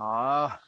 Ah.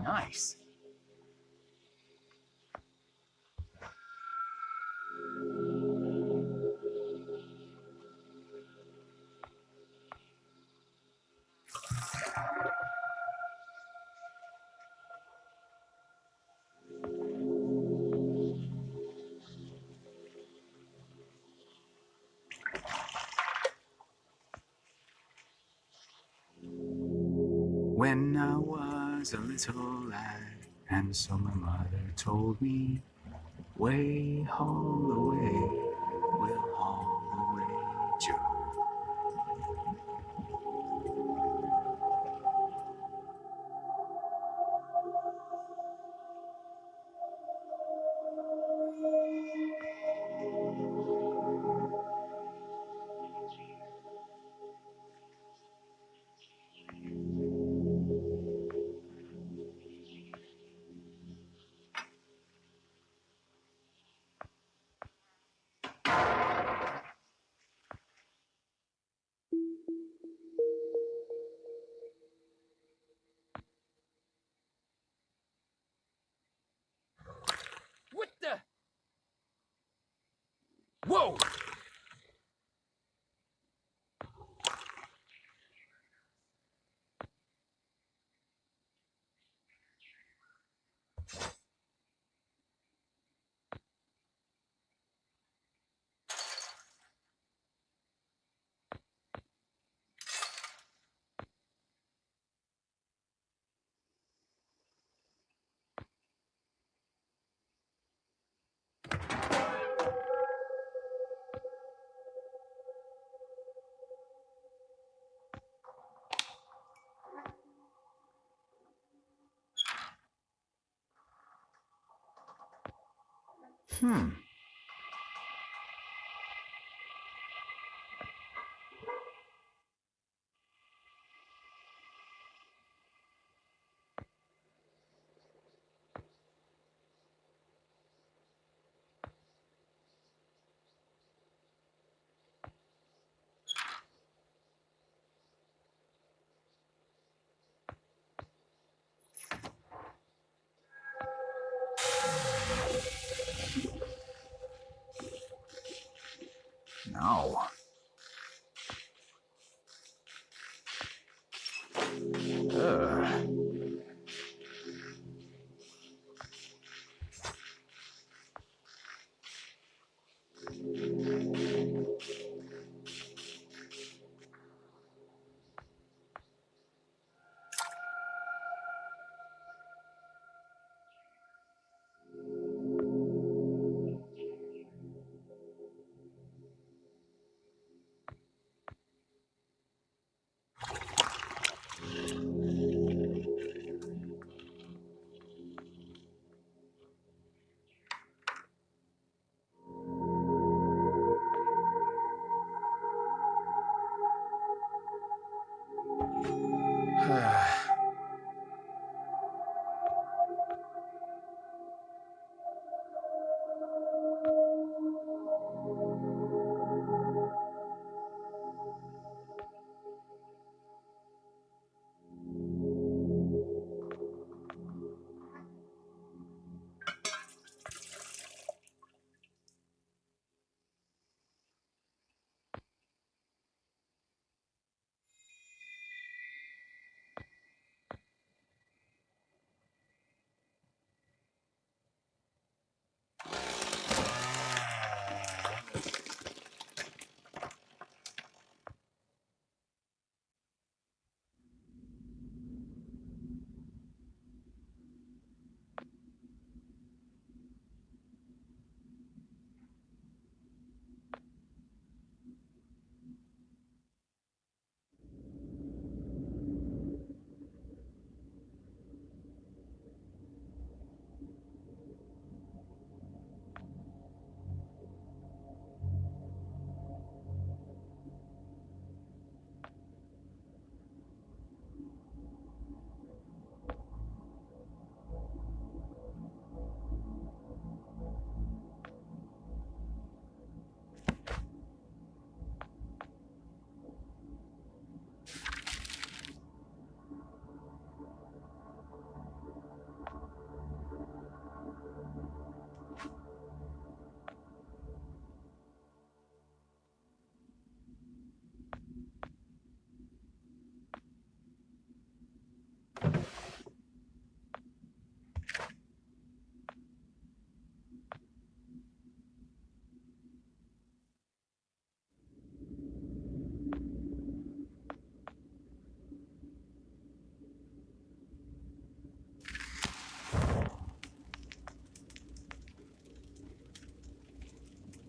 Nice. When I was a little lad, and so my mother told me, way haul away, we'll haul away joy. What the? Whoa!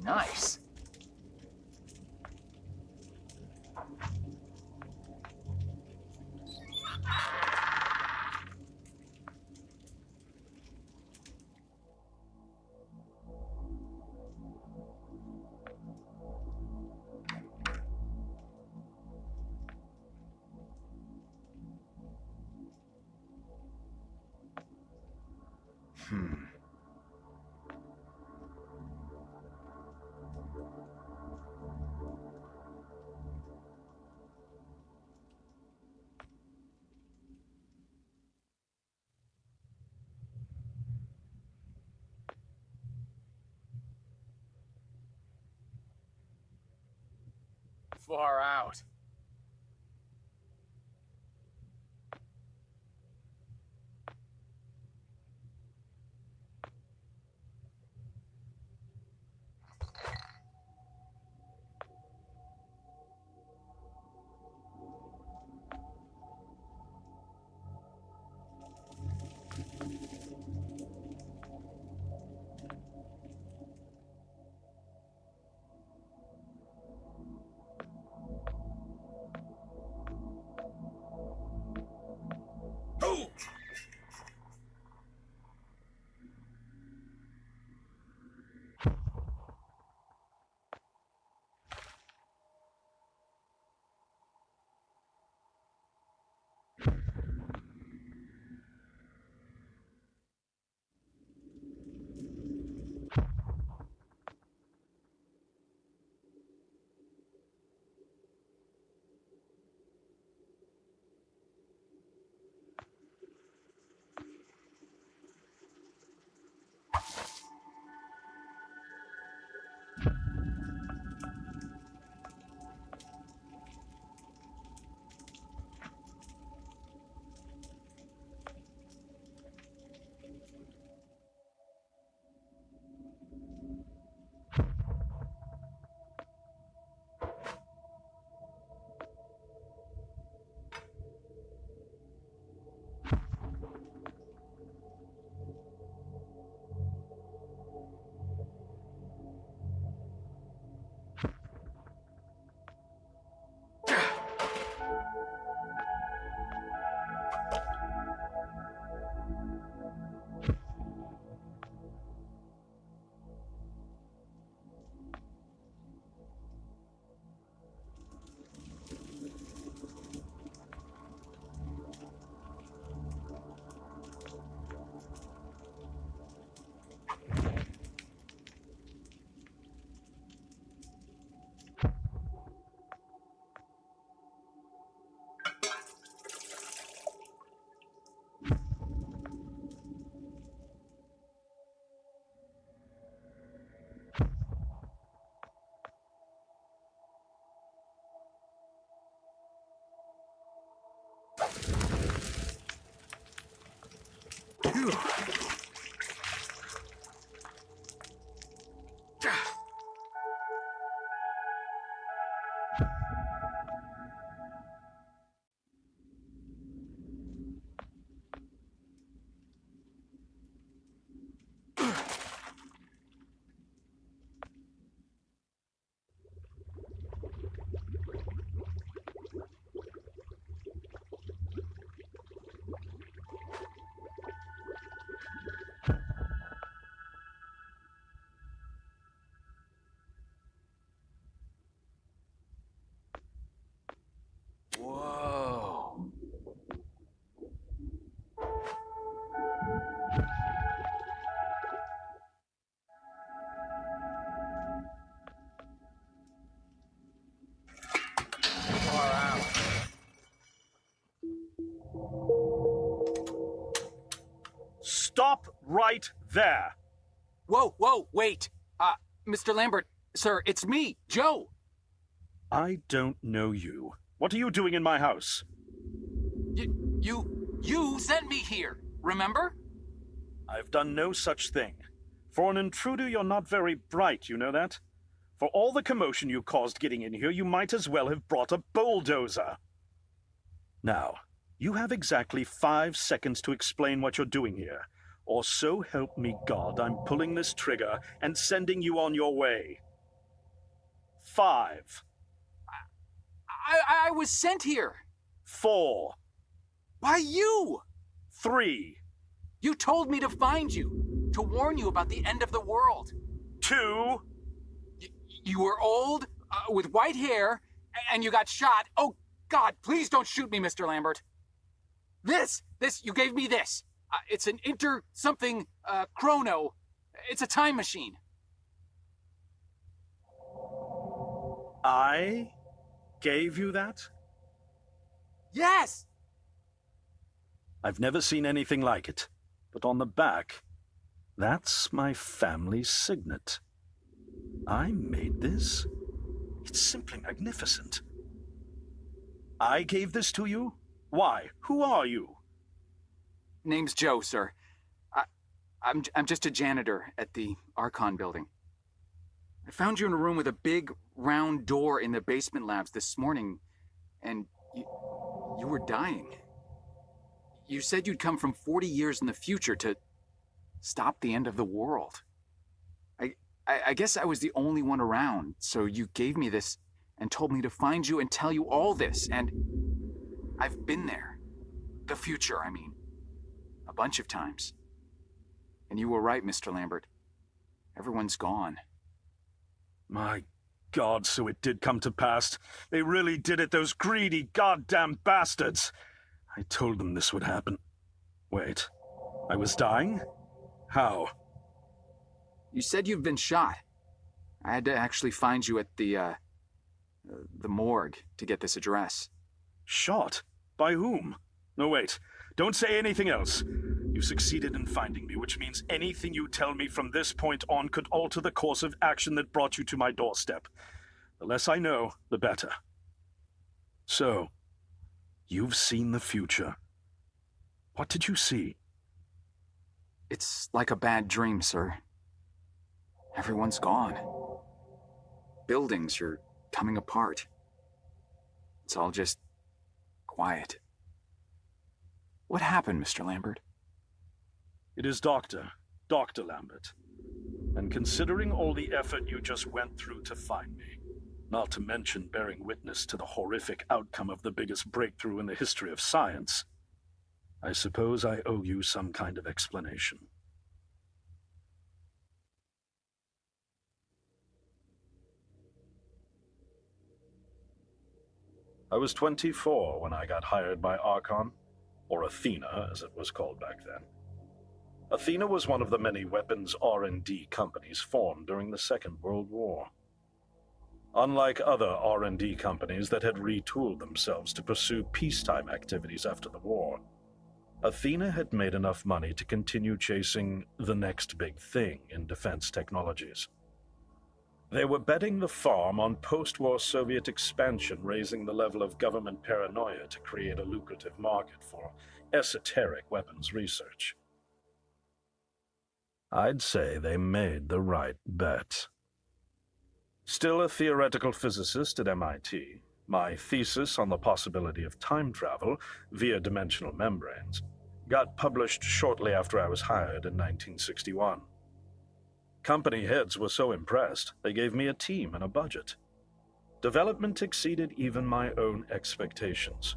Nice. Far out. Whoa. Far out. Stop right there! Whoa, wait. Mr. Lambert, sir, it's me, Joe. I don't know you. What are you doing in my house? You sent me here, remember? I've done no such thing. For an intruder, you're not very bright, you know that? For all the commotion you caused getting in here, you might as well have brought a bulldozer. Now, you have exactly 5 seconds to explain what you're doing here. Or so help me God, I'm pulling this trigger and sending you on your way. 5, I was sent here. 4, By you! 3, You told me to find you, to warn you about the end of the world. 2, You were old, with white hair, and you got shot. Oh, God, please don't shoot me, Mr. Lambert. You gave me this. It's an something, chrono. It's a time machine. I gave you that? Yes! I've never seen anything like it. But on the back, that's my family's signet. I made this? It's simply magnificent. I gave this to you? Why? Who are you? Name's Joe, sir. I'm just a janitor at the Archon building. I found you in a room with a big, round door in the basement labs this morning, and you were dying. You said you'd come from 40 years in the future to stop the end of the world. I guess I was the only one around, so you gave me this and told me to find you and tell you all this, and I've been there. The future, I mean. A bunch of times. And you were right, Mr. Lambert. Everyone's gone. My God, so it did come to pass. They really did it, those greedy goddamn bastards. I told them this would happen. Wait, I was dying? How? You said you've been shot. I had to actually find you at the morgue to get this address. Shot? By whom? No, wait. Don't say anything else. You succeeded in finding me, which means anything you tell me from this point on could alter the course of action that brought you to my doorstep. The less I know, the better. So, you've seen the future. What did you see? It's like a bad dream, sir. Everyone's gone. Buildings are coming apart. It's all just quiet. What happened, Mr. Lambert? It is Dr. Lambert. And considering all the effort you just went through to find me, not to mention bearing witness to the horrific outcome of the biggest breakthrough in the history of science, I suppose I owe you some kind of explanation. I was 24 when I got hired by Archon, or Athena as it was called back then. Athena was one of the many weapons R&D companies formed during the Second World War. Unlike other R&D companies that had retooled themselves to pursue peacetime activities after the war, Athena had made enough money to continue chasing the next big thing in defense technologies. They were betting the farm on post-war Soviet expansion, raising the level of government paranoia to create a lucrative market for esoteric weapons research. I'd say they made the right bet. Still a theoretical physicist at MIT, my thesis on the possibility of time travel via dimensional membranes got published shortly after I was hired in 1961. Company heads were so impressed, they gave me a team and a budget. Development exceeded even my own expectations.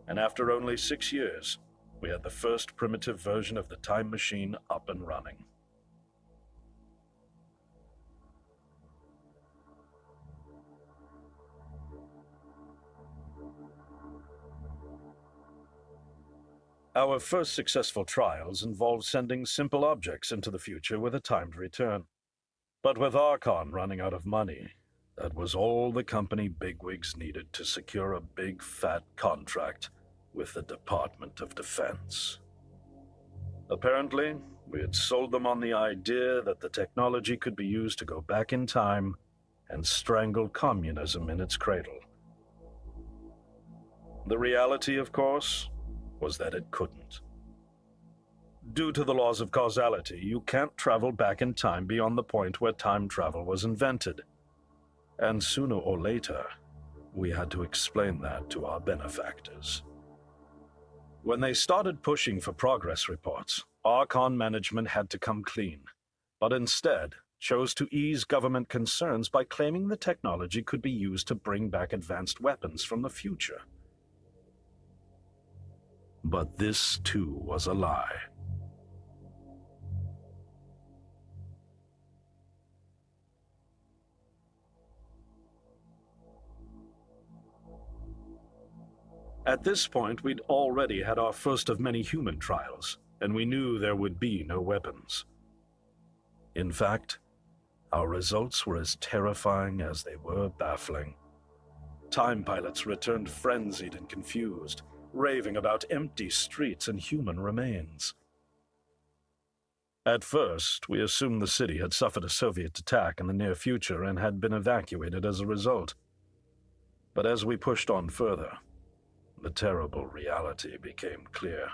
And after only 6 years, we had the first primitive version of the time machine up and running. Our first successful trials involved sending simple objects into the future with a timed return. But with Archon running out of money, that was all the company bigwigs needed to secure a big fat contract with the Department of Defense. Apparently, we had sold them on the idea that the technology could be used to go back in time and strangle communism in its cradle. The reality, of course, was that it couldn't. Due to the laws of causality, you can't travel back in time beyond the point where time travel was invented. And sooner or later, we had to explain that to our benefactors. When they started pushing for progress reports, Archon management had to come clean. But instead, chose to ease government concerns by claiming the technology could be used to bring back advanced weapons from the future. But this, too, was a lie. At this point, we'd already had our first of many human trials, and we knew there would be no weapons. In fact, our results were as terrifying as they were baffling. Time pilots returned frenzied and confused, raving about empty streets and human remains. At first, we assumed the city had suffered a Soviet attack in the near future and had been evacuated as a result. But as we pushed on further, the terrible reality became clear.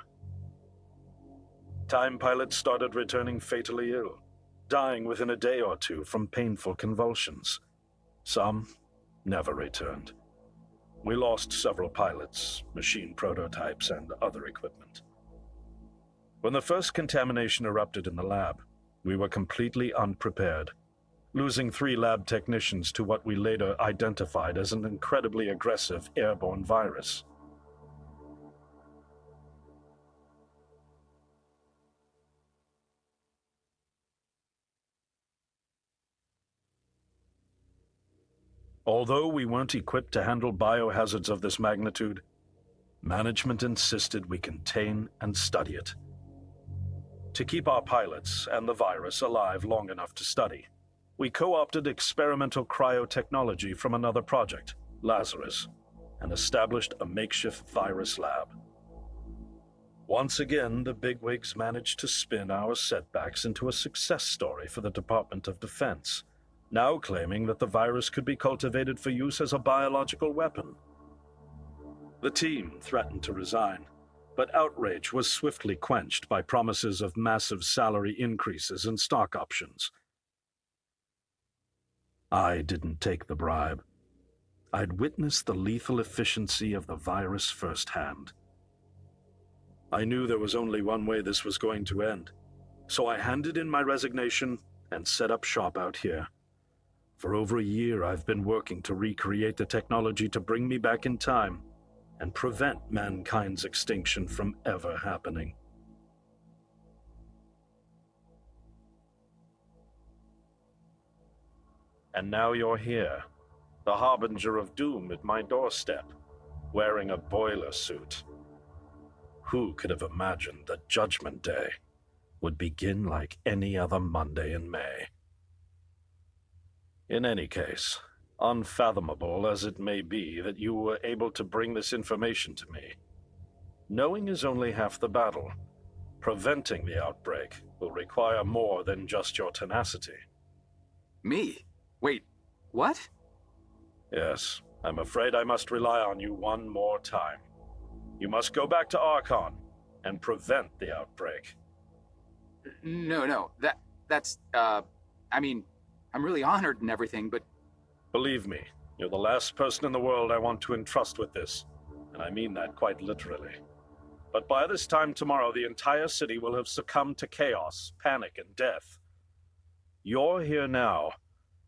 Time pilots started returning fatally ill, dying within a day or two from painful convulsions. Some never returned. We lost several pilots, machine prototypes, and other equipment. When the first contamination erupted in the lab, we were completely unprepared, losing 3 lab technicians to what we later identified as an incredibly aggressive airborne virus. Although we weren't equipped to handle biohazards of this magnitude, management insisted we contain and study it. To keep our pilots and the virus alive long enough to study, we co-opted experimental cryotechnology from another project, Lazarus, and established a makeshift virus lab. Once again, the bigwigs managed to spin our setbacks into a success story for the Department of Defense, now claiming that the virus could be cultivated for use as a biological weapon. The team threatened to resign, but outrage was swiftly quenched by promises of massive salary increases and stock options. I didn't take the bribe. I'd witnessed the lethal efficiency of the virus firsthand. I knew there was only one way this was going to end, so I handed in my resignation and set up shop out here. For over a year, I've been working to recreate the technology to bring me back in time and prevent mankind's extinction from ever happening. And now you're here, the harbinger of doom at my doorstep, wearing a boiler suit. Who could have imagined that Judgment Day would begin like any other Monday in May? In any case, unfathomable as it may be that you were able to bring this information to me, knowing is only half the battle. Preventing the outbreak will require more than just your tenacity. Me? Wait, what? Yes, I'm afraid I must rely on you one more time. You must go back to Archon and prevent the outbreak. No, that's, I mean, I'm really honored and everything, but... Believe me, you're the last person in the world I want to entrust with this, and I mean that quite literally. But by this time tomorrow, the entire city will have succumbed to chaos, panic, and death. You're here now,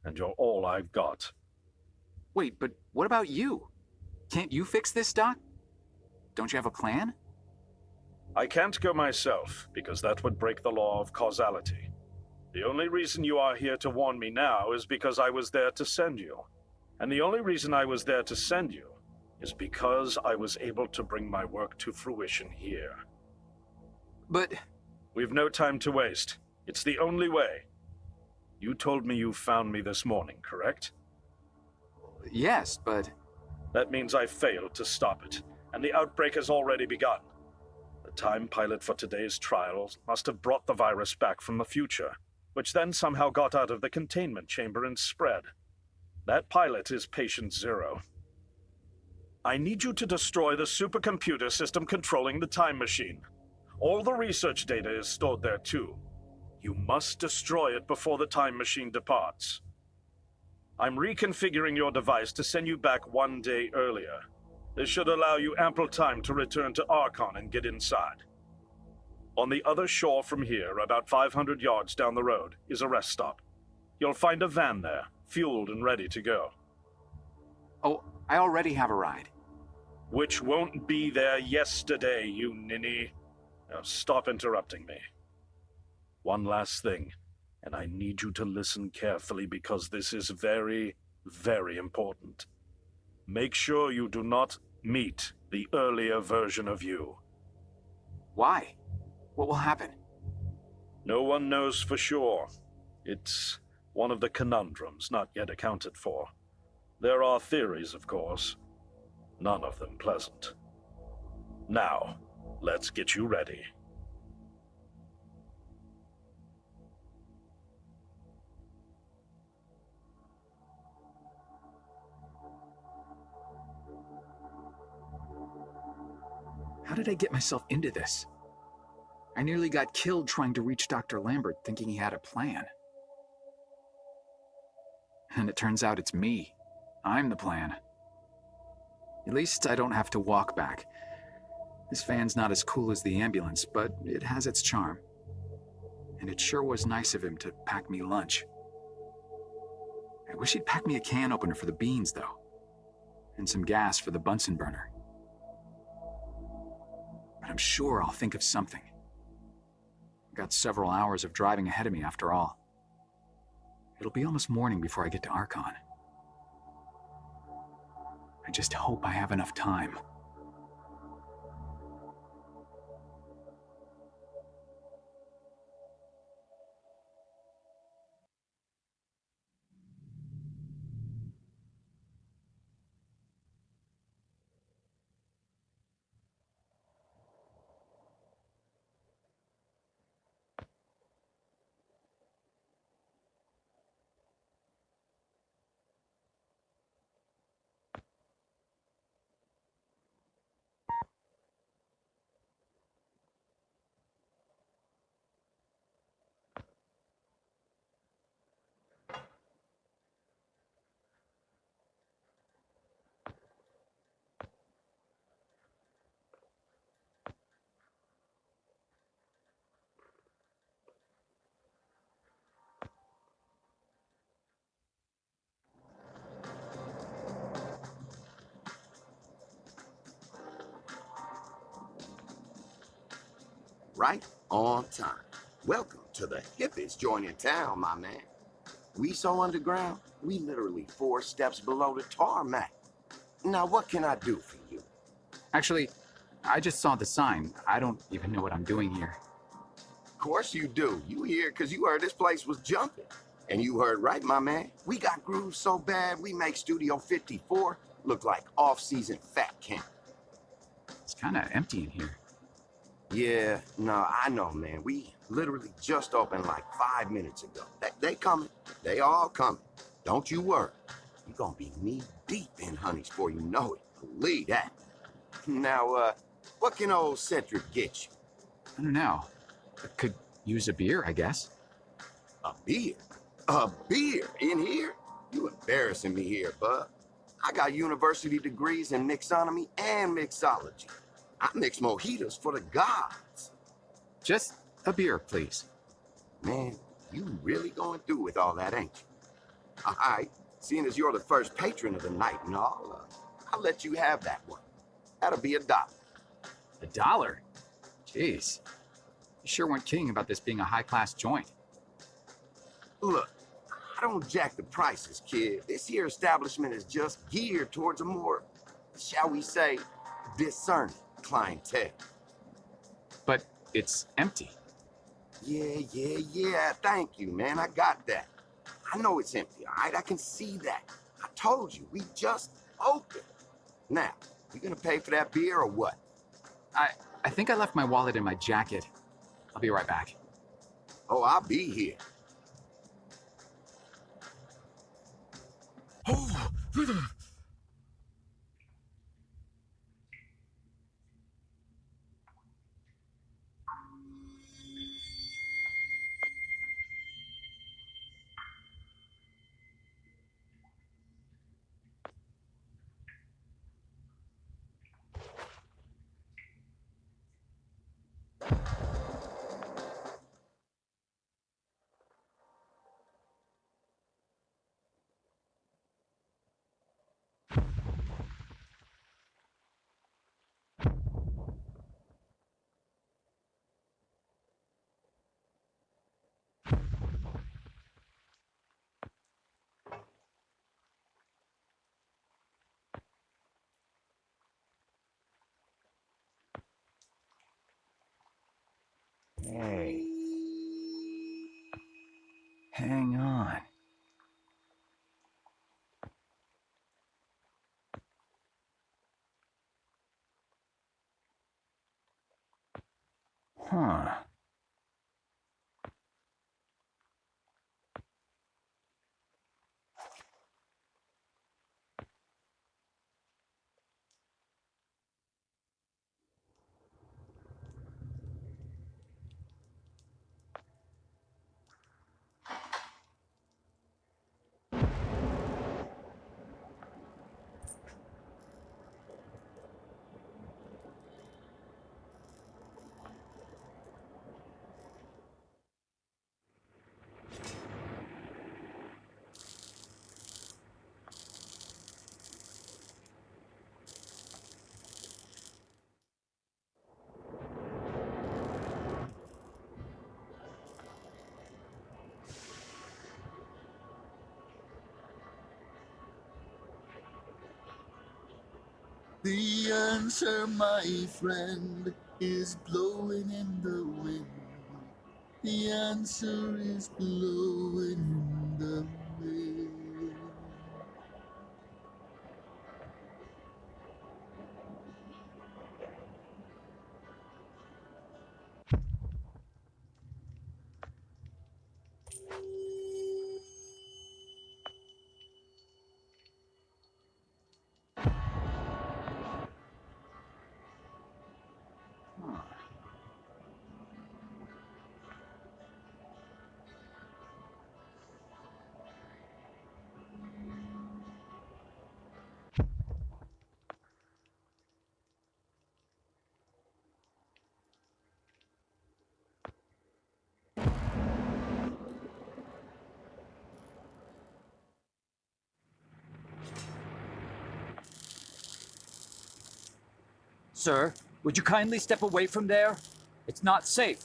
and you're all I've got. Wait, but what about you? Can't you fix this, Doc? Don't you have a plan? I can't go myself, because that would break the law of causality. The only reason you are here to warn me now is because I was there to send you. And the only reason I was there to send you is because I was able to bring my work to fruition here. But... We've no time to waste. It's the only way. You told me you found me this morning, correct? Yes, but... That means I failed to stop it, and the outbreak has already begun. The time pilot for today's trials must have brought the virus back from the future, which then somehow got out of the containment chamber and spread. That pilot is Patient Zero. I need you to destroy the supercomputer system controlling the time machine. All the research data is stored there too. You must destroy it before the time machine departs. I'm reconfiguring your device to send you back 1 day earlier. This should allow you ample time to return to Archon and get inside. On the other shore from here, about 500 yards down the road, is a rest stop. You'll find a van there, fueled and ready to go. Oh, I already have a ride. Which won't be there yesterday, you ninny. Now stop interrupting me. One last thing, and I need you to listen carefully because this is very, very important. Make sure you do not meet the earlier version of you. Why? What will happen? No one knows for sure. It's one of the conundrums not yet accounted for. There are theories, of course. None of them pleasant. Now, let's get you ready. How did I get myself into this? I nearly got killed trying to reach Dr. Lambert thinking he had a plan. And it turns out it's me. I'm the plan. At least I don't have to walk back. This van's not as cool as the ambulance, but it has its charm. And it sure was nice of him to pack me lunch. I wish he'd pack me a can opener for the beans, though. And some gas for the Bunsen burner. But I'm sure I'll think of something. I've got several hours of driving ahead of me after all. It'll be almost morning before I get to Archon. I just hope I have enough time. Right on time. Welcome to the hippest joint in town, my man. We so underground, we literally 4 steps below the tarmac. Now, what can I do for you? Actually, I just saw the sign. I don't even know what I'm doing here. Of course you do. You here because you heard this place was jumping. And you heard right, my man. We got grooves so bad, we make Studio 54 look like off-season fat camp. It's kind of empty in here. Yeah, no, I know, man. We literally just opened like 5 minutes ago. They coming. They all coming. Don't you worry. You're gonna be knee-deep in honeys before you know it. Believe that. Now, what can old Cedric get you? I don't know. I could use a beer, I guess. A beer? A beer in here? You embarrassing me here, bud. I got university degrees in mixonomy and mixology. I mix mojitos for the gods. Just a beer, please. Man, you really going through with all that, ain't you? All right, seeing as you're the first patron of the night and all, I'll let you have that one. That'll be $1. $1? Jeez. You sure weren't kidding about this being a high-class joint. Look, I don't jack the prices, kid. This here establishment is just geared towards a more, shall we say, discerning clientele. But it's empty. Yeah. Thank you, man. I got that. I know it's empty, all right? I can see that. I told you, we just opened. Now, you gonna pay for that beer or what? I think I left my wallet in my jacket. I'll be right back. Oh, I'll be here. Oh, Hey. Hang on. Huh. The answer, my friend, is blowing in the wind. The answer is blowing in the wind. Sir, would you kindly step away from there? It's not safe.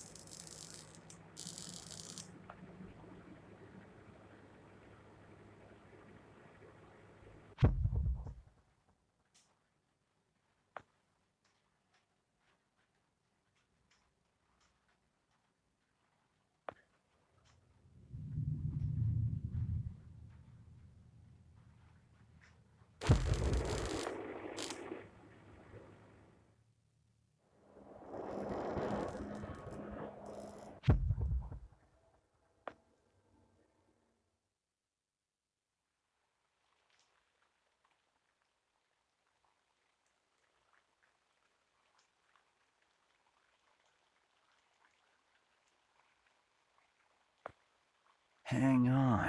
Hang on.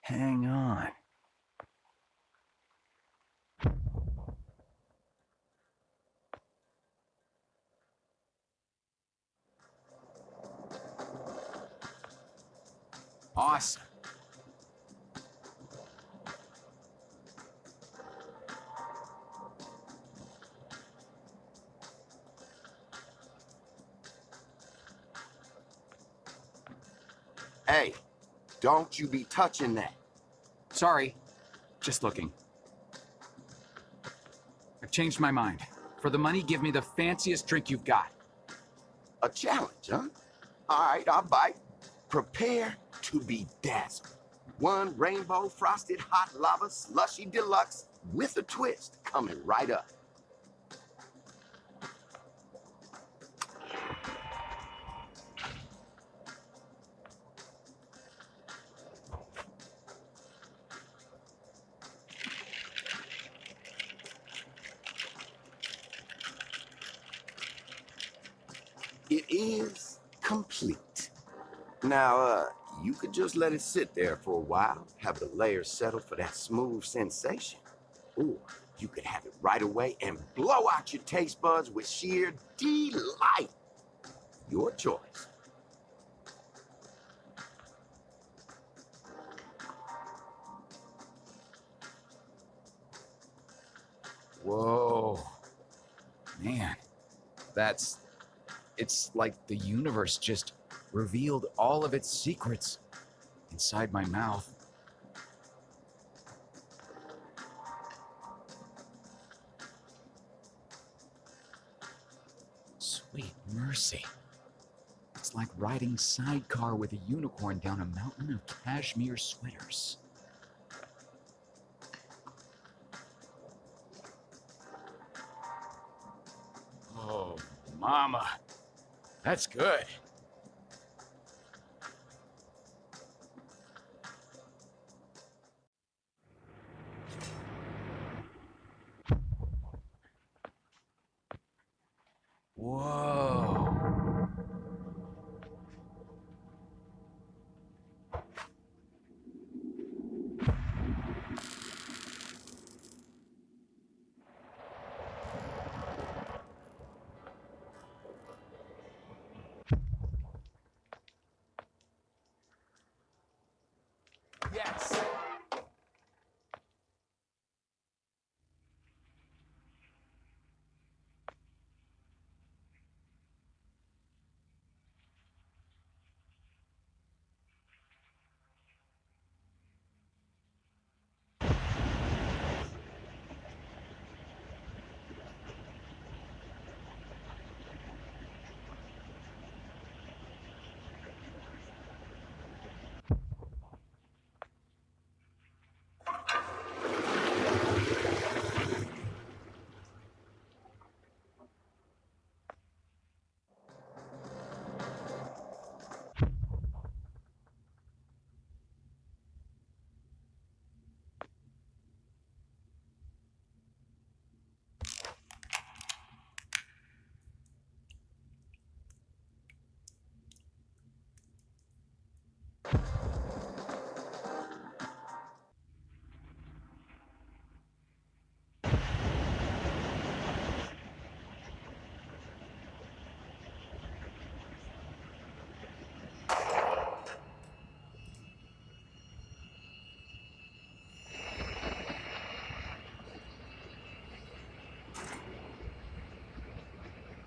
Hang on. Awesome. Hey, don't you be touching that. Sorry, just looking. I've changed my mind. For the money, give me the fanciest drink you've got. A challenge, huh? All right, I'll bite. Prepare to be dazzled. One rainbow frosted hot lava slushy deluxe with a twist coming right up. It is complete. Now, you could just let it sit there for a while, have the layers settle for that smooth sensation. Or you could have it right away and blow out your taste buds with sheer delight. Your choice. Whoa. Man, it's like the universe just revealed all of its secrets inside my mouth. mercy. It's like riding sidecar with a unicorn down a mountain of cashmere sweaters. Oh, mama. That's good. Whoa. Yes.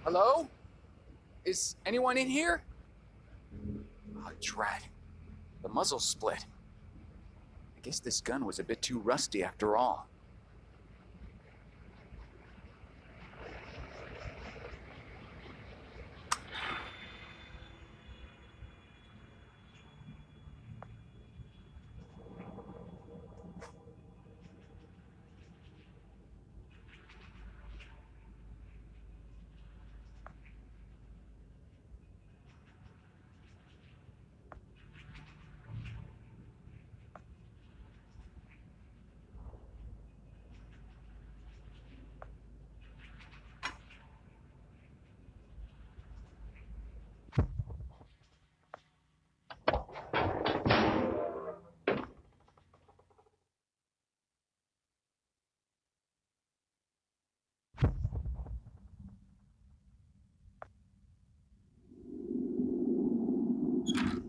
Hello? Is anyone in here? Oh, drat. The muzzle split. I guess this gun was a bit too rusty after all.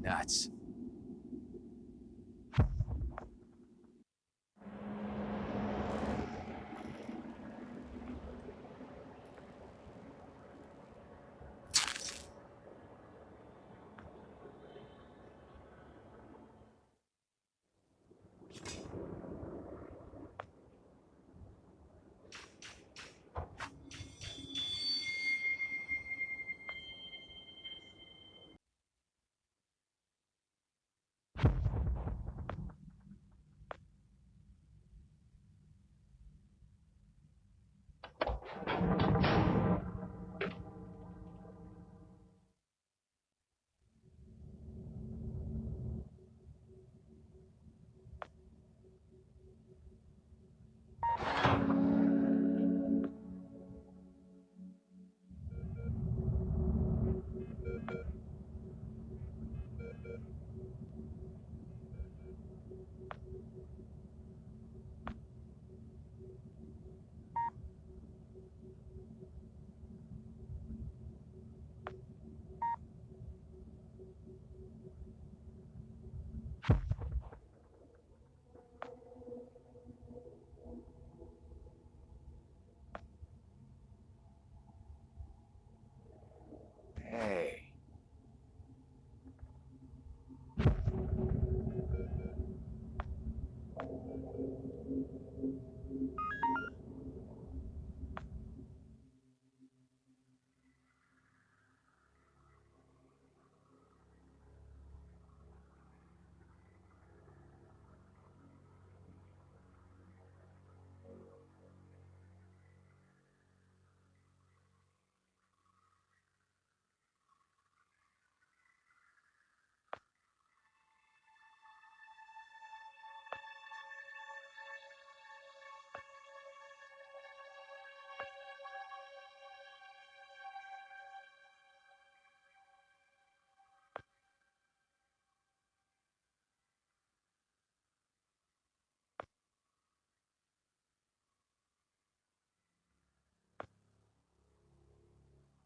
Nuts.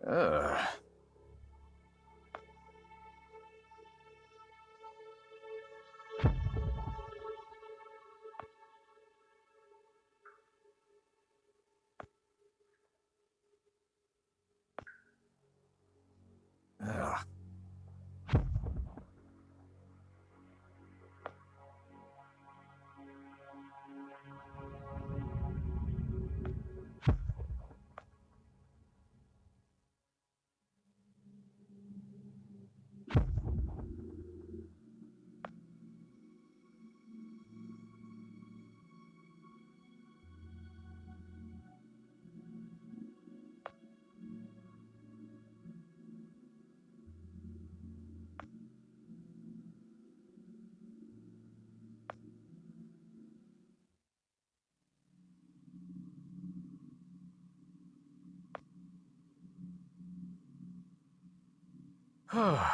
Ugh. Ugh.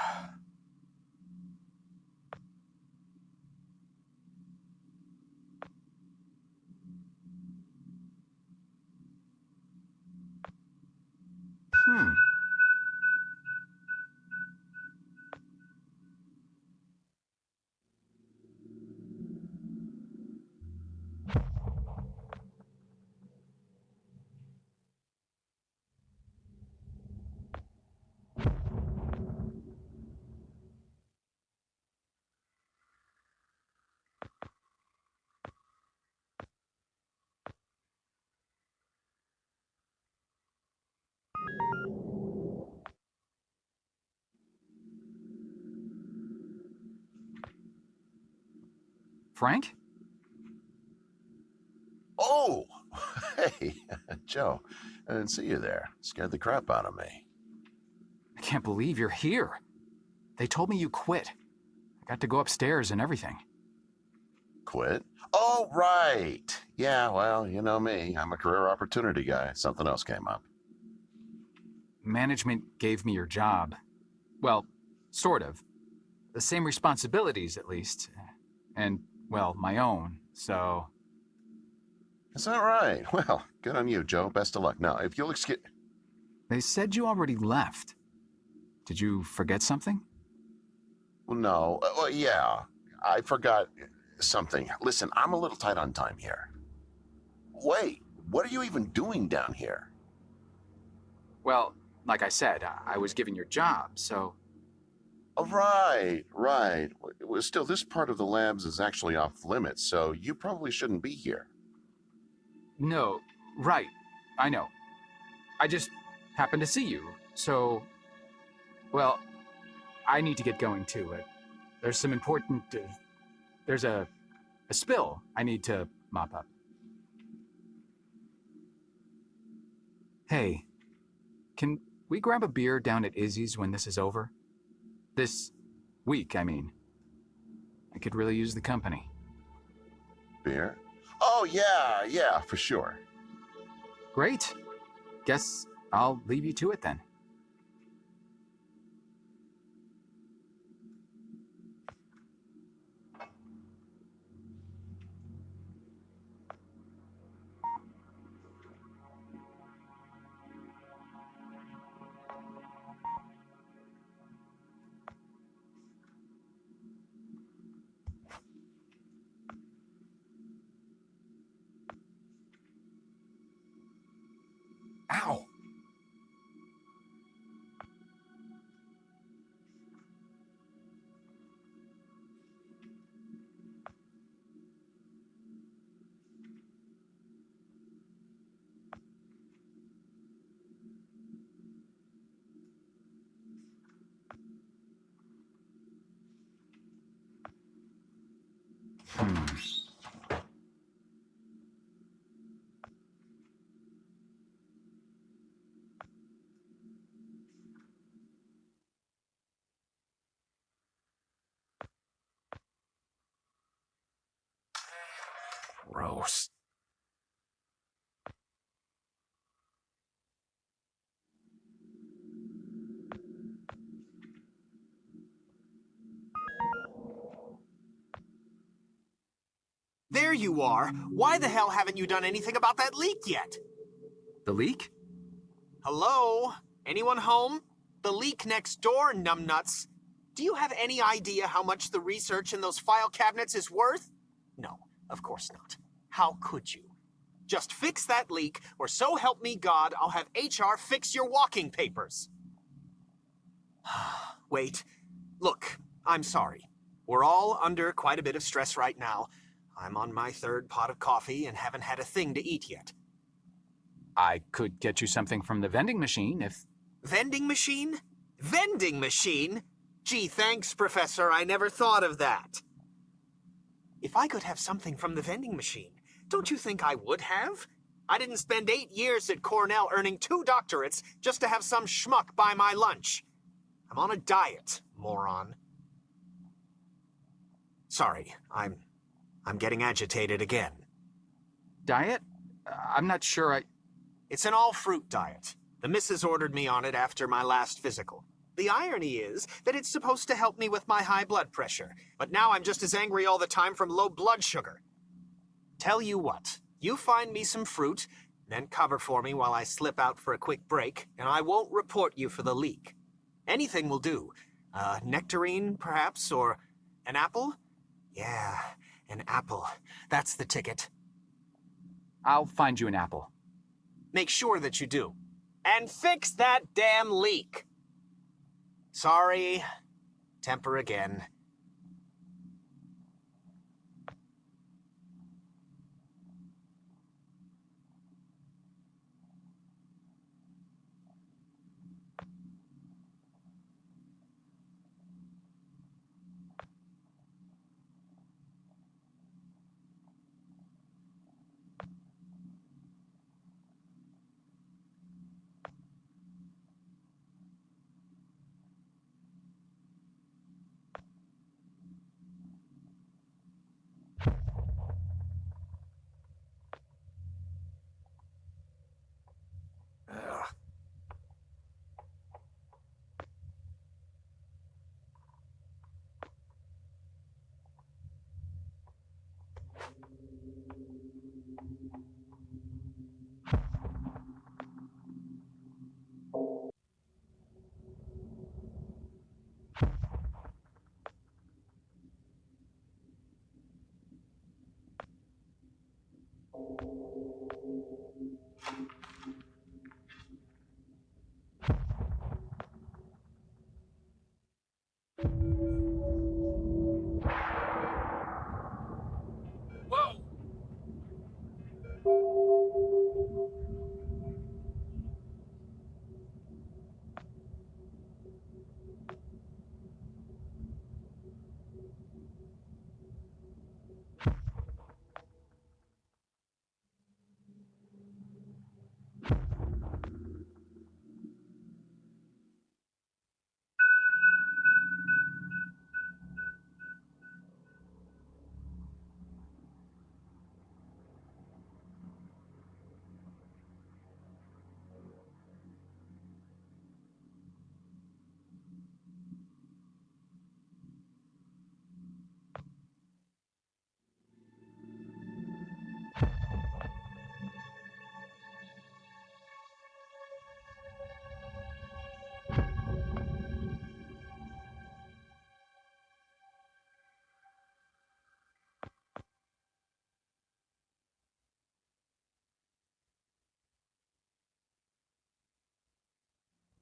Hmm. Frank? Oh, hey, Joe. I didn't see you there. Scared the crap out of me. I can't believe you're here. They told me you quit. I got to go upstairs and everything. Quit? Oh, right. Yeah, well, you know me. I'm a career opportunity guy. Something else came up. Management gave me your job. Well, sort of. The same responsibilities, at least. And, well, my own, so... Is that right? Well, good on you, Joe. Best of luck. Now, if you'll excuse... They said you already left. Did you forget something? Well, no. Well, yeah. I forgot something. Listen, I'm a little tight on time here. Wait, what are you even doing down here? Well, like I said, I was given your job, so... Oh, right, right. Well, still, this part of the labs is actually off limits, so you probably shouldn't be here. No, right. I know. I just happened to see you, so... Well, I need to get going too. There's some important... there's a spill I need to mop up. Hey, can we grab a beer down at Izzy's when this is over? This week, I mean. I could really use the company. Beer? Oh, yeah, for sure. Great. Guess I'll leave you to it then. Ow! Gross. There you are. Why the hell haven't you done anything about that leak yet? The leak? Hello? Anyone home? The leak next door, numbnuts. Do you have any idea how much the research in those file cabinets is worth? No, of course not. How could you? Just fix that leak, or so help me God, I'll have HR fix your walking papers. Wait. Look, I'm sorry. We're all under quite a bit of stress right now. I'm on my third pot of coffee and haven't had a thing to eat yet. I could get you something from the vending machine if... Vending machine? Vending machine? Gee, thanks, Professor. I never thought of that. If I could have something from the vending machine, don't you think I would have? I didn't spend 8 years at Cornell earning 2 doctorates just to have some schmuck buy my lunch. I'm on a diet, moron. Sorry, I'm getting agitated again. Diet? I'm not sure It's an all-fruit diet. The missus ordered me on it after my last physical. The irony is that it's supposed to help me with my high blood pressure, but now I'm just as angry all the time from low blood sugar. Tell you what, you find me some fruit, then cover for me while I slip out for a quick break, and I won't report you for the leak. Anything will do. Nectarine, perhaps, or an apple? Yeah, an apple. That's the ticket. I'll find you an apple. Make sure that you do. And fix that damn leak. Sorry. Temper again.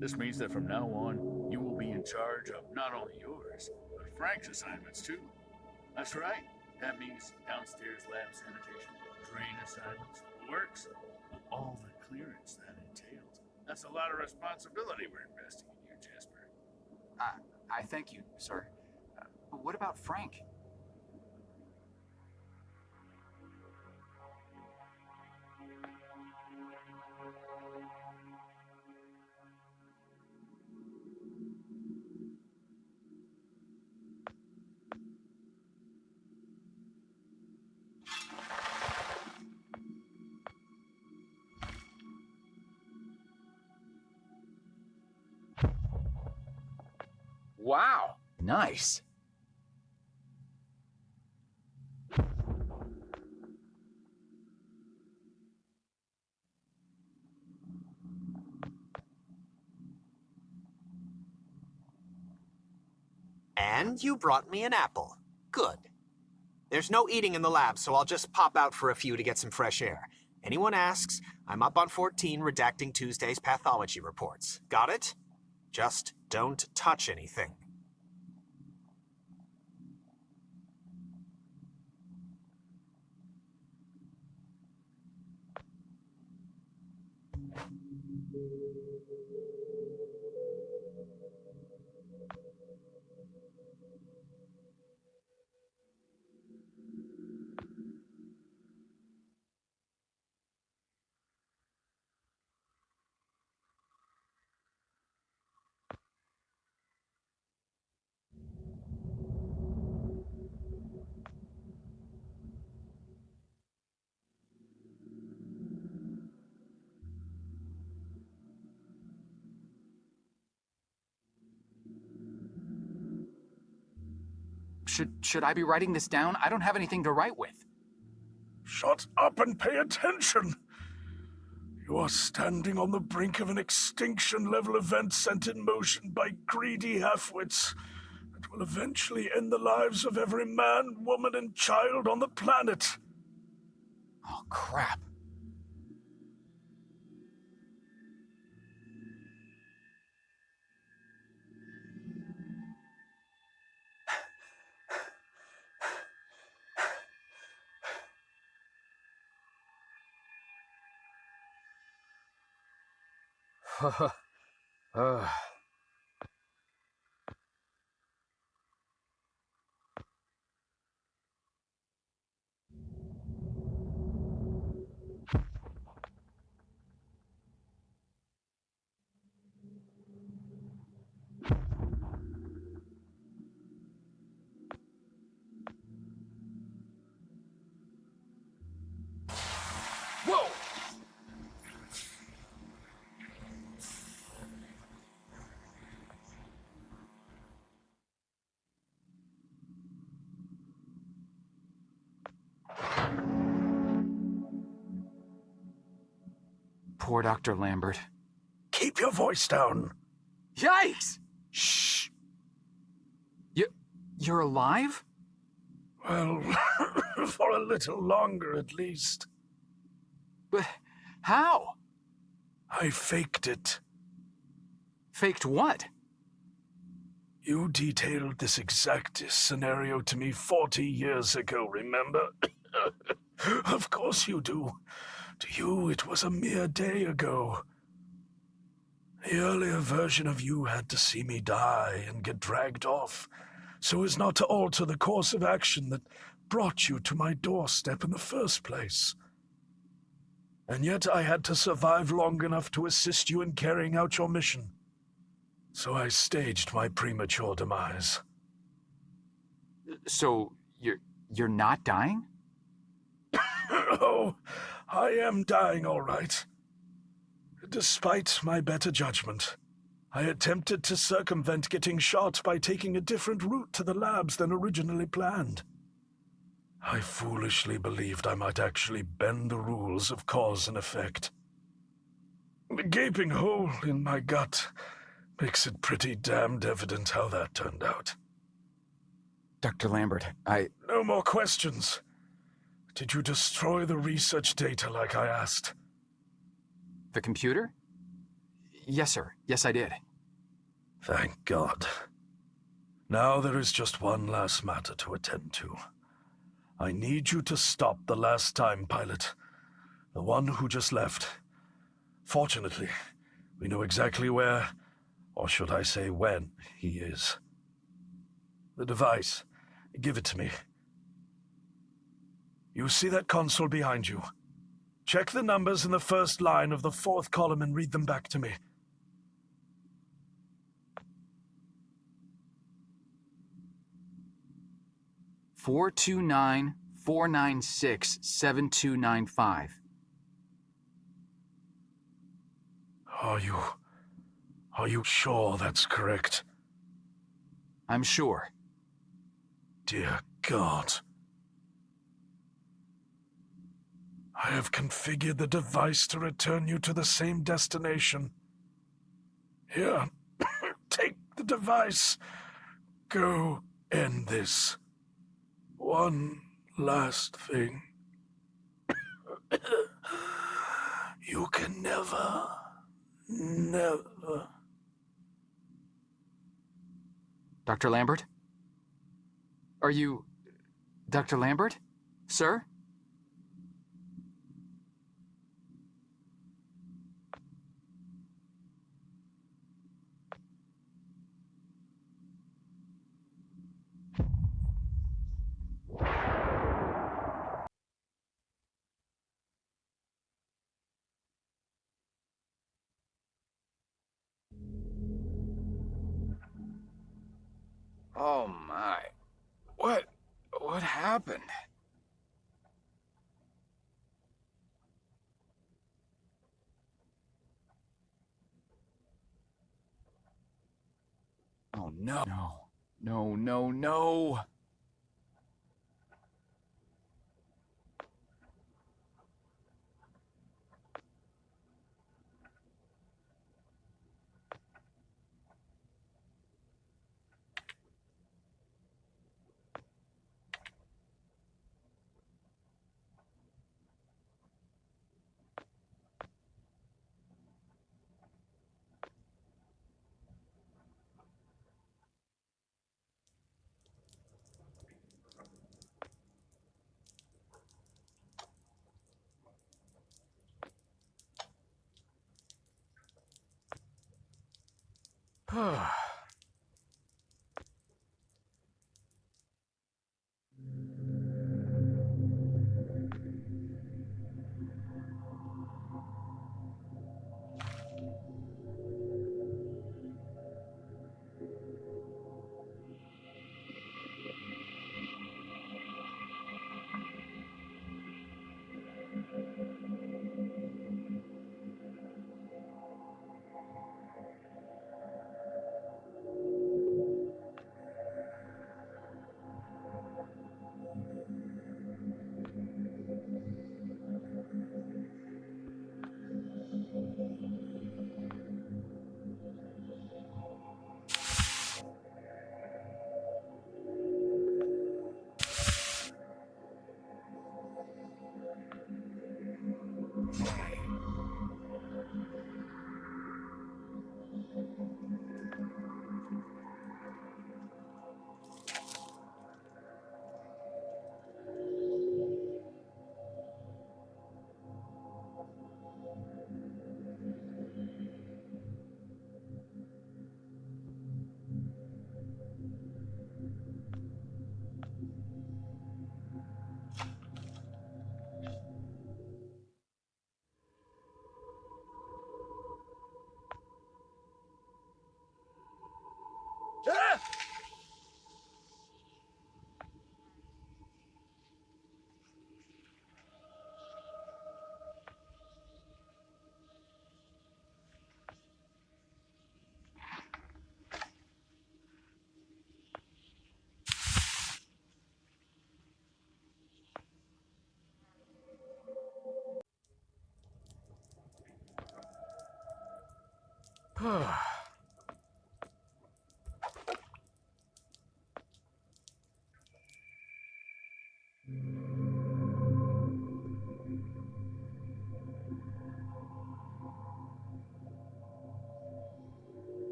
This means that from now on, you will be in charge of not only yours, but Frank's assignments too. That's right. That means downstairs lab sanitation, drain assignments, works, and all the clearance that entails. That's a lot of responsibility we're investing in you, Jasper. I thank you, sir. But what about Frank? Wow, nice. And you brought me an apple. Good. There's no eating in the lab, so I'll just pop out for a few to get some fresh air. Anyone asks, I'm up on 14 redacting Tuesday's pathology reports. Got it? Just don't touch anything. Should I be writing this down? I don't have anything to write with. Shut up and pay attention! You are standing on the brink of an extinction-level event sent in motion by greedy half-wits that will eventually end the lives of every man, woman, and child on the planet. Oh, crap. Whoa! Poor Dr. Lambert. Keep your voice down. Yikes! Shh. You're alive? Well, for a little longer at least. But how? I faked it. Faked what? You detailed this exact scenario to me 40 years ago, remember? Of course you do. To you, it was a mere day ago. The earlier version of you had to see me die and get dragged off, so as not to alter the course of action that brought you to my doorstep in the first place. And yet I had to survive long enough to assist you in carrying out your mission. So I staged my premature demise. So, you're not dying? Oh, I am dying all right. Despite my better judgment, I attempted to circumvent getting shot by taking a different route to the labs than originally planned. I foolishly believed I might actually bend the rules of cause and effect. The gaping hole in my gut makes it pretty damned evident how that turned out. Dr. Lambert, No more questions. Did you destroy the research data like I asked? The computer? Yes, sir. Yes, I did. Thank God. Now there is just one last matter to attend to. I need you to stop the last time pilot. The one who just left. Fortunately, we know exactly where, or should I say when, he is. The device. Give it to me. You see that console behind you? Check the numbers in the first line of the fourth column and read them back to me. $429-496-7295. Are you sure that's correct? I'm sure. Dear God. I have configured the device to return you to the same destination. Here, take the device. go end this. One last thing. You can never. Dr. Lambert? Are you Dr. Lambert? Sir? Oh my. What happened? Oh no. No.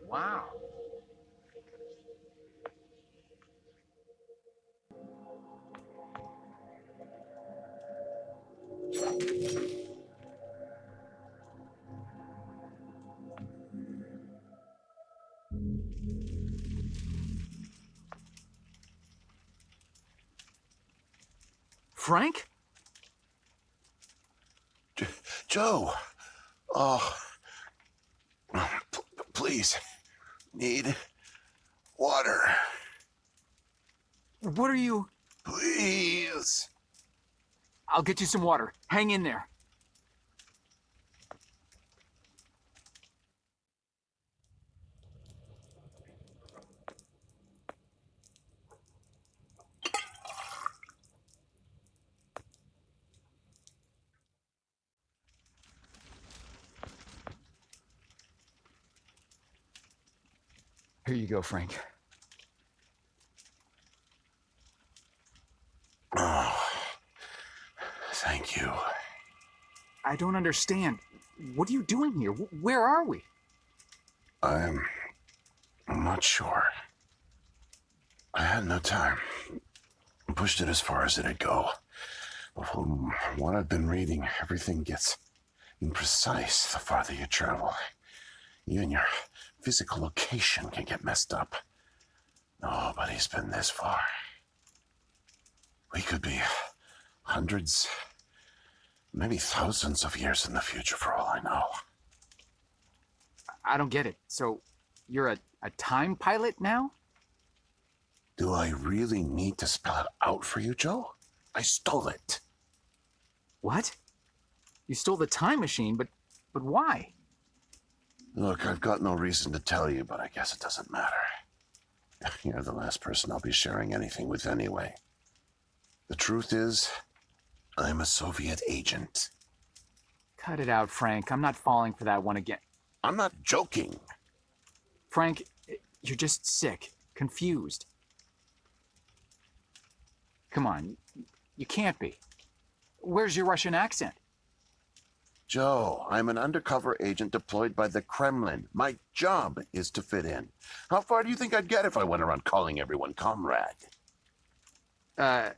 Wow. Frank? Joe! Oh. Please. Need water. What are you... Please. I'll get you some water. Hang in there. Here you go, Frank. Oh. Thank you. I don't understand. What are you doing here? Where are we? I'm not sure. I had no time. I pushed it as far as it'd go. But from what I've been reading, everything gets imprecise the farther you travel. Even your physical location can get messed up. Nobody's been this far. We could be hundreds, maybe thousands of years in the future for all I know. I don't get it. So, you're a time pilot now? Do I really need to spell it out for you, Joe? I stole it. What? You stole the time machine, but why? Look, I've got no reason to tell you, but I guess it doesn't matter. You're the last person I'll be sharing anything with anyway. The truth is, I'm a Soviet agent. Cut it out, Frank. I'm not falling for that one again. I'm not joking. Frank, you're just sick, confused. Come on, you can't be. Where's your Russian accent? Joe, I'm an undercover agent deployed by the Kremlin. My job is to fit in. How far do you think I'd get if I went around calling everyone comrade? My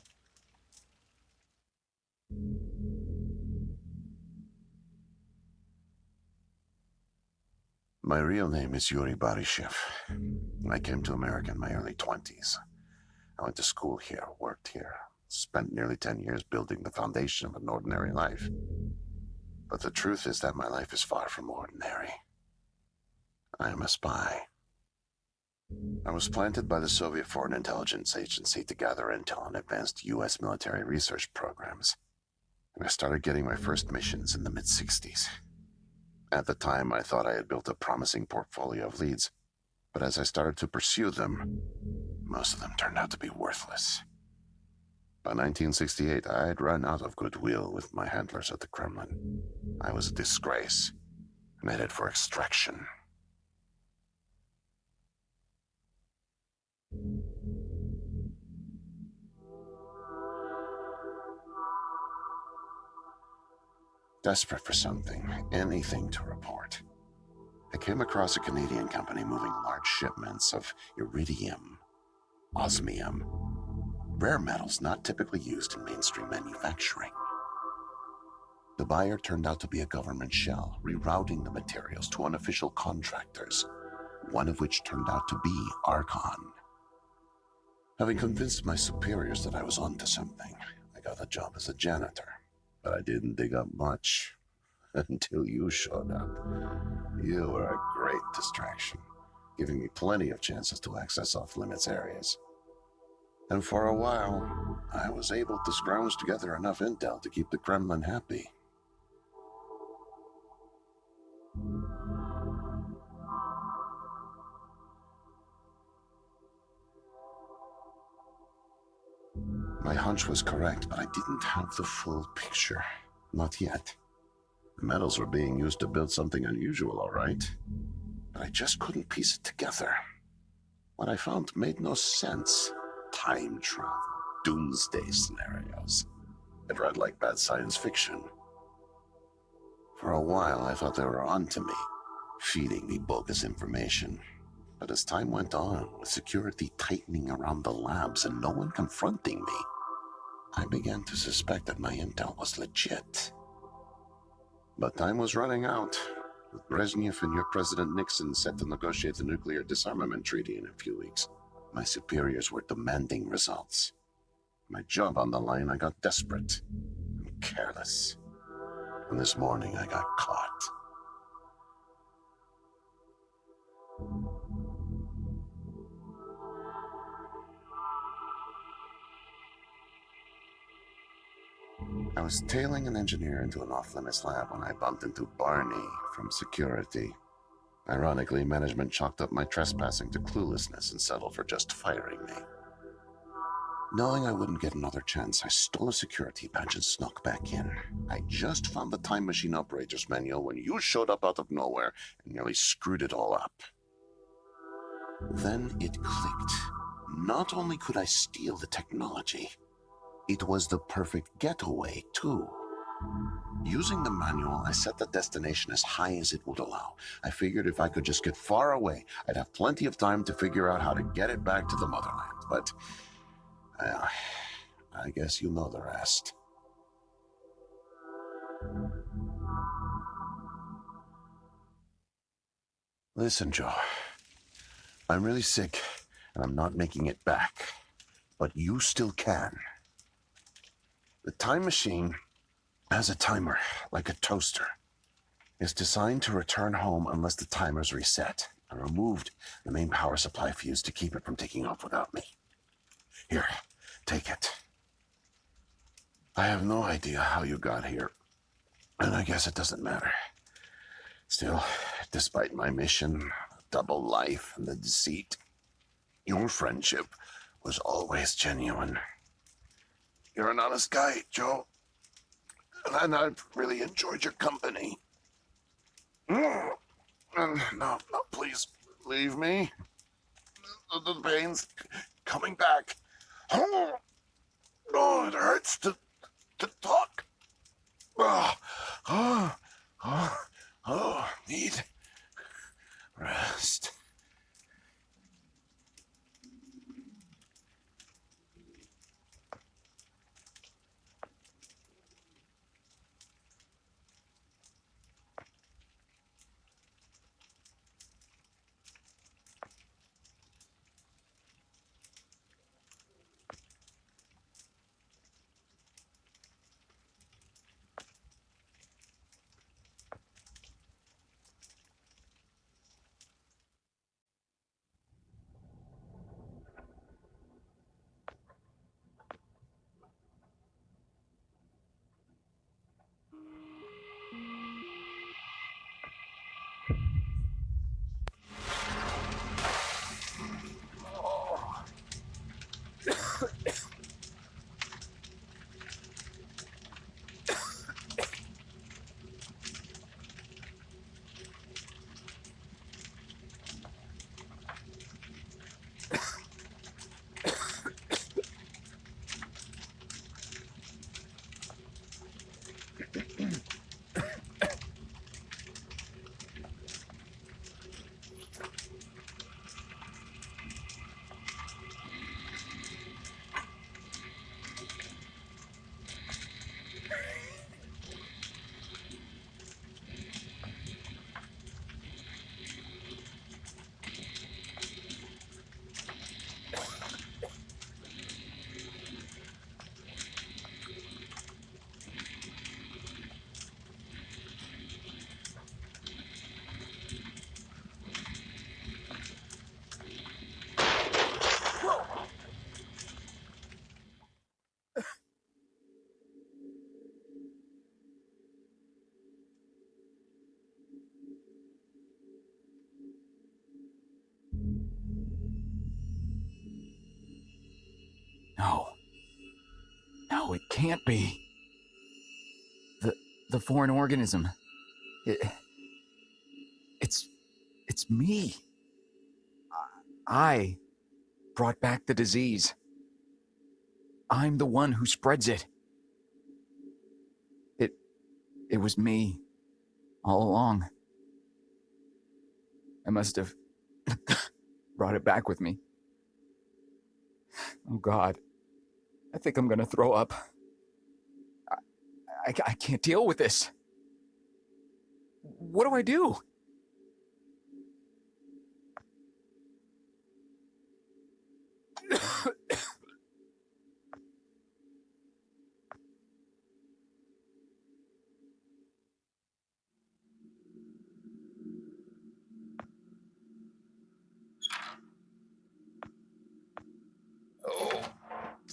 real name is Yuri Barishev. I came to America in my early 20s. I went to school here, worked here, spent nearly 10 years building the foundation of an ordinary life. But the truth is that my life is far from ordinary. I am a spy. I was planted by the Soviet Foreign Intelligence Agency to gather intel on advanced U.S. military research programs. And I started getting my first missions in the mid-60s. At the time, I thought I had built a promising portfolio of leads. But as I started to pursue them, most of them turned out to be worthless. By 1968, I had run out of goodwill with my handlers at the Kremlin. I was a disgrace, and headed for extraction. Desperate for something, anything to report, I came across a Canadian company moving large shipments of iridium, osmium, rare metals not typically used in mainstream manufacturing. The buyer turned out to be a government shell, rerouting the materials to unofficial contractors, one of which turned out to be Archon. Having convinced my superiors that I was onto something, I got a job as a janitor, but I didn't dig up much until you showed up. You were a great distraction, giving me plenty of chances to access off-limits areas. And for a while, I was able to scrounge together enough intel to keep the Kremlin happy. My hunch was correct, but I didn't have the full picture. Not yet. The metals were being used to build something unusual, all right. But I just couldn't piece it together. What I found made no sense. Time travel, doomsday scenarios. It read like bad science fiction. For a while, I thought they were onto me, feeding me bogus information. But as time went on, with security tightening around the labs and no one confronting me, I began to suspect that my intel was legit. But time was running out, with Brezhnev and your President Nixon set to negotiate the nuclear disarmament treaty in a few weeks. My superiors were demanding results. my job on the line, I got desperate and careless. And this morning I got caught. I was tailing an engineer into an off-limits lab when I bumped into Barney from security. Ironically, management chalked up my trespassing to cluelessness and settled for just firing me. Knowing I wouldn't get another chance, I stole a security badge and snuck back in. I just found the time machine operator's manual when you showed up out of nowhere and nearly screwed it all up. Then it clicked. Not only could I steal the technology, it was the perfect getaway, too. Using the manual, I set the destination as high as it would allow. I figured if I could just get far away, I'd have plenty of time to figure out how to get it back to the motherland. But I guess you know the rest. Listen, Joe. I'm really sick, and I'm not making it back. But you still can. The time machine has a timer, like a toaster. It's designed to return home unless the timer's reset. I removed the main power supply fuse to keep it from taking off without me. Here, take it. I have no idea how you got here, and I guess it doesn't matter. Still, despite my mission, double life, and the deceit, your friendship was always genuine. You're an honest guy, Joe, and I've really enjoyed your company. No, please, leave me. The pain's coming back. Oh, it hurts to talk. Need rest. No, it can't be. The foreign organism. It's me. I brought back the disease. I'm the one who spreads it. It was me all along. I must have brought it back with me. Oh God, I think I'm gonna throw up. I can't deal with this. What do I do?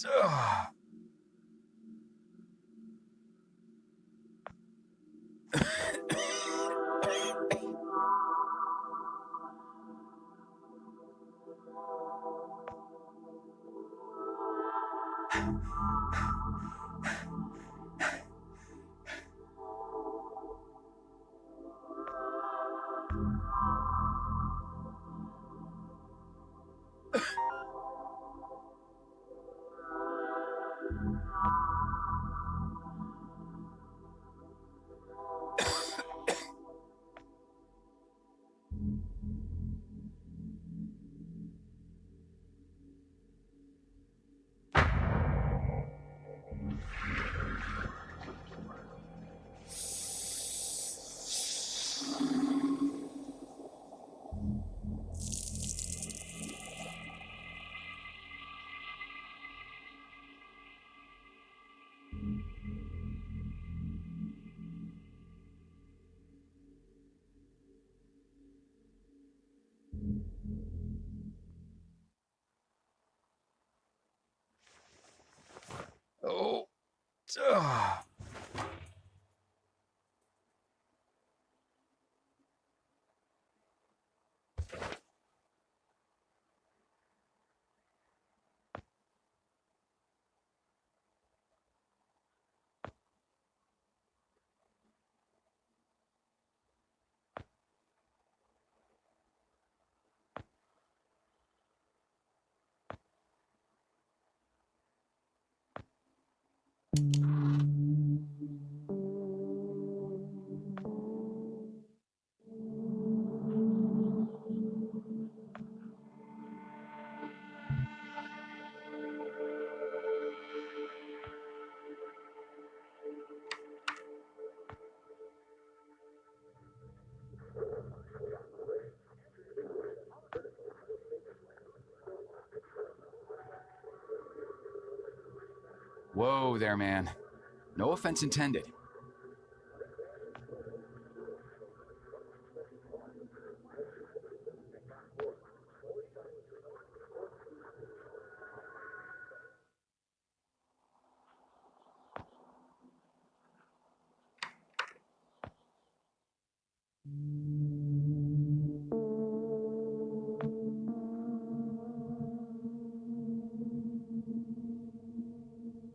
Oh. Whoa there, man. No offense intended.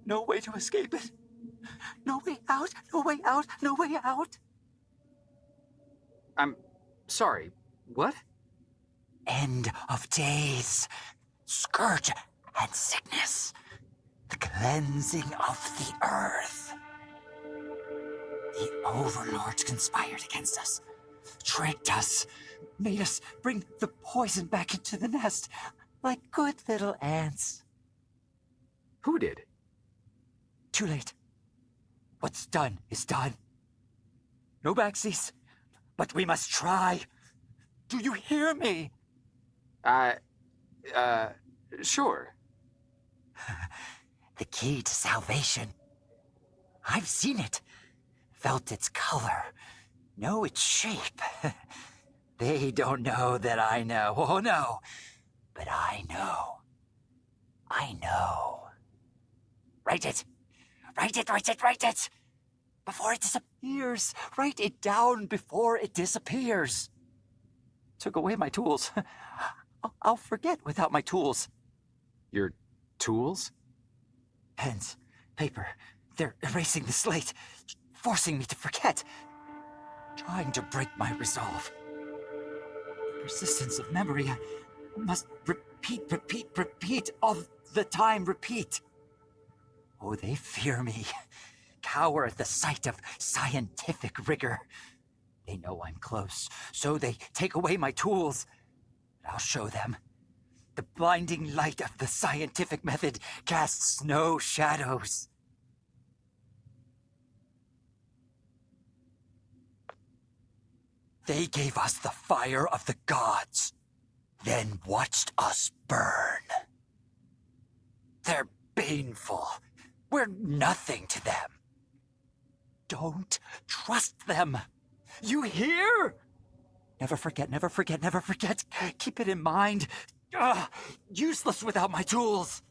No way to escape it. No way out, no way out, no way out. I'm sorry. What? End of days. Scourge and sickness. The cleansing of the earth. The overlords conspired against us. Tricked us. Made us bring the poison back into the nest. Like good little ants. Who did? Too late. What's done is done. No backsies, but we must try. Do you hear me? Sure. The key to salvation. I've seen it, felt its color, know its shape. They don't know that I know. Oh, no. But I know. I know. Write it. Write it, write it, write it! Before it disappears. Write it down before it disappears. Took away my tools. I'll forget without my tools. Your tools? Pens, paper, they're erasing the slate, forcing me to forget, trying to break my resolve. Persistence of memory, I must repeat, all the time, repeat. Oh, they fear me, cower at the sight of scientific rigor. They know I'm close, so they take away my tools. But I'll show them. The blinding light of the scientific method casts no shadows. They gave us the fire of the gods, then watched us burn. They're baneful. We're nothing to them. Don't trust them. You hear? Never forget, never forget, never forget. Keep it in mind. Useless without my tools.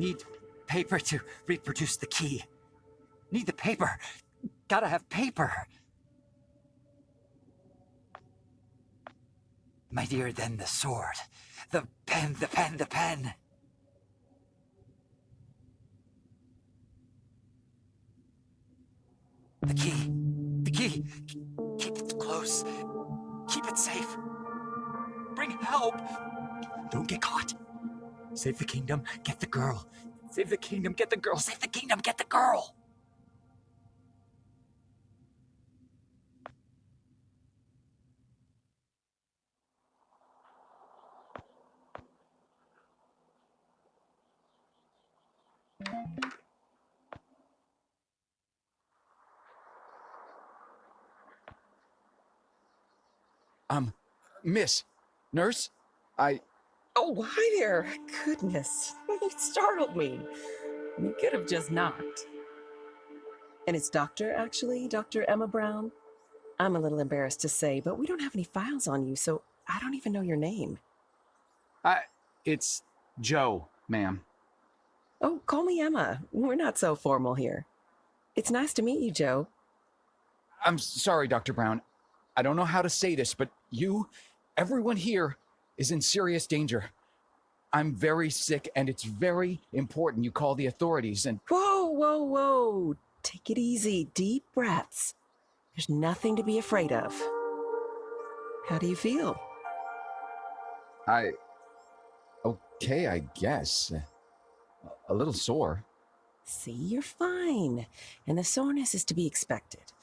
Need paper to reproduce the key. Need the paper. Gotta have paper. Mightier than the sword. The pen, the pen, the pen. The key. The key. Keep it close. Keep it safe. Bring help. Don't get caught. Save the kingdom, get the girl. Save the kingdom, get the girl. Save the kingdom, get the girl. Miss, nurse, Oh, hi there. Goodness, you startled me. You could have just knocked. And it's Dr. Emma Brown. I'm a little embarrassed to say, but we don't have any files on you, so I don't even know your name. it's Joe, ma'am. Oh, call me Emma. We're not so formal here. It's nice to meet you, Joe. I'm sorry, Dr. Brown. I don't know how to say this, but everyone here is in serious danger. I'm very sick, and it's very important you call the authorities and... Whoa. Take it easy. Deep breaths. There's nothing to be afraid of. How do you feel? Okay, I guess. A little sore. See, you're fine. And the soreness is to be expected.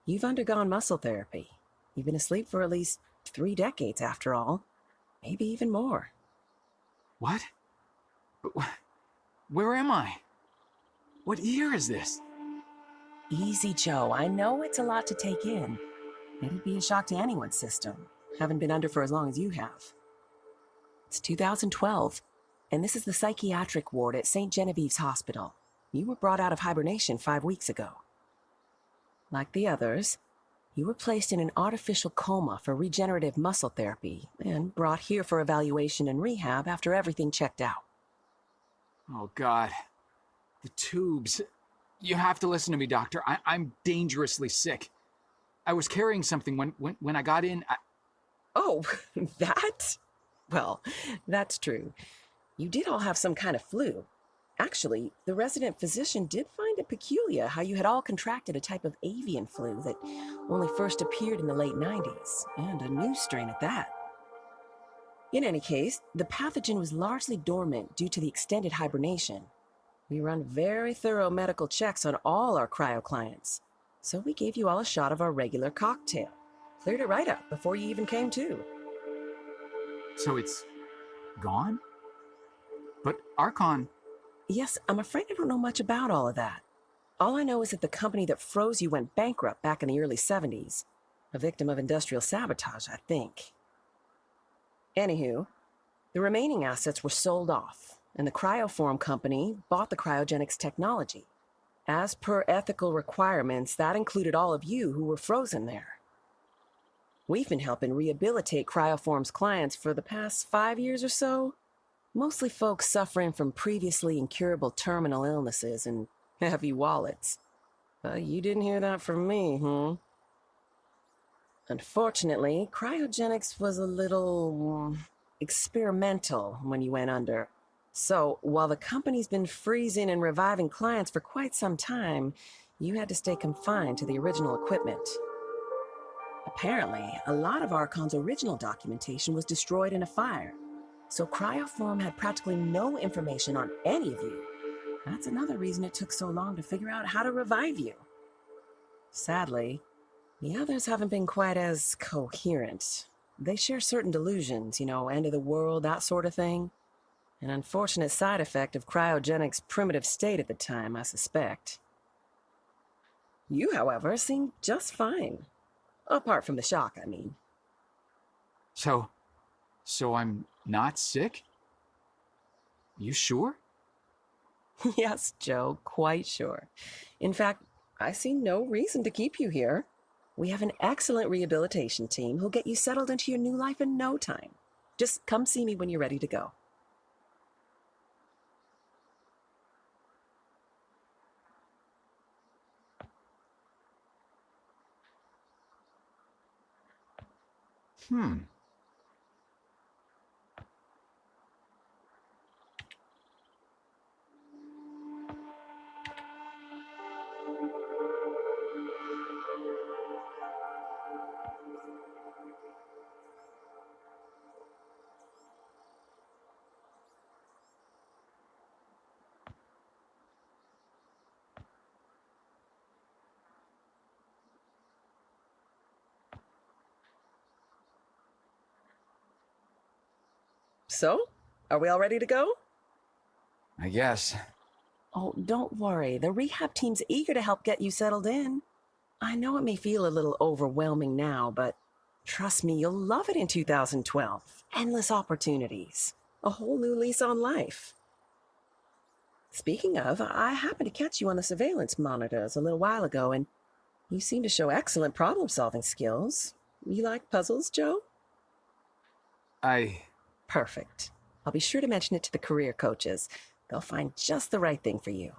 You've undergone muscle therapy. You've been asleep for at least 3 decades, after all. Maybe even more. What? Where am I? What year is this? Easy, Joe. I know it's a lot to take in. It'd be a shock to anyone's system. Haven't been under for as long as you have. It's 2012, and this is the psychiatric ward at St. Genevieve's Hospital. You were brought out of hibernation 5 weeks ago. Like the others, you were placed in an artificial coma for regenerative muscle therapy and brought here for evaluation and rehab after everything checked out. Oh, God. The tubes. You have to listen to me, doctor. I'm dangerously sick. I was carrying something when I got in. Oh, that? Well, that's true. You did all have some kind of flu. Actually, the resident physician did find it peculiar how you had all contracted a type of avian flu that only first appeared in the late 90s, and a new strain at that. In any case, the pathogen was largely dormant due to the extended hibernation. We run very thorough medical checks on all our cryo clients, so we gave you all a shot of our regular cocktail. Cleared it right up before you even came to. So it's gone? But Archon... Yes, I'm afraid I don't know much about all of that. All I know is that the company that froze you went bankrupt back in the early 70s. A victim of industrial sabotage, I think. Anywho, the remaining assets were sold off, and the Cryoform company bought the cryogenics technology. As per ethical requirements, that included all of you who were frozen there. We've been helping rehabilitate Cryoform's clients for the past 5 years or so. Mostly folks suffering from previously incurable terminal illnesses and heavy wallets. You didn't hear that from me, huh? Unfortunately, cryogenics was a little experimental when you went under. So, while the company's been freezing and reviving clients for quite some time, you had to stay confined to the original equipment. Apparently, a lot of Archon's original documentation was destroyed in a fire. So Cryoform had practically no information on any of you. That's another reason it took so long to figure out how to revive you. Sadly, the others haven't been quite as coherent. They share certain delusions, end of the world, that sort of thing. An unfortunate side effect of cryogenics' primitive state at the time, I suspect. You, however, seem just fine. Apart from the shock, I mean. So I'm not sick? You sure? Yes, Joe, quite sure. In fact, I see no reason to keep you here. We have an excellent rehabilitation team who'll get you settled into your new life in no time. Just come see me when you're ready to go. Hmm. So, are we all ready to go? I guess. Oh, don't worry. The rehab team's eager to help get you settled in. I know it may feel a little overwhelming now, but trust me, you'll love it in 2012. Endless opportunities. A whole new lease on life. Speaking of, I happened to catch you on the surveillance monitors a little while ago, and you seem to show excellent problem-solving skills. You like puzzles, Joe? Perfect. I'll be sure to mention it to the career coaches. They'll find just the right thing for you.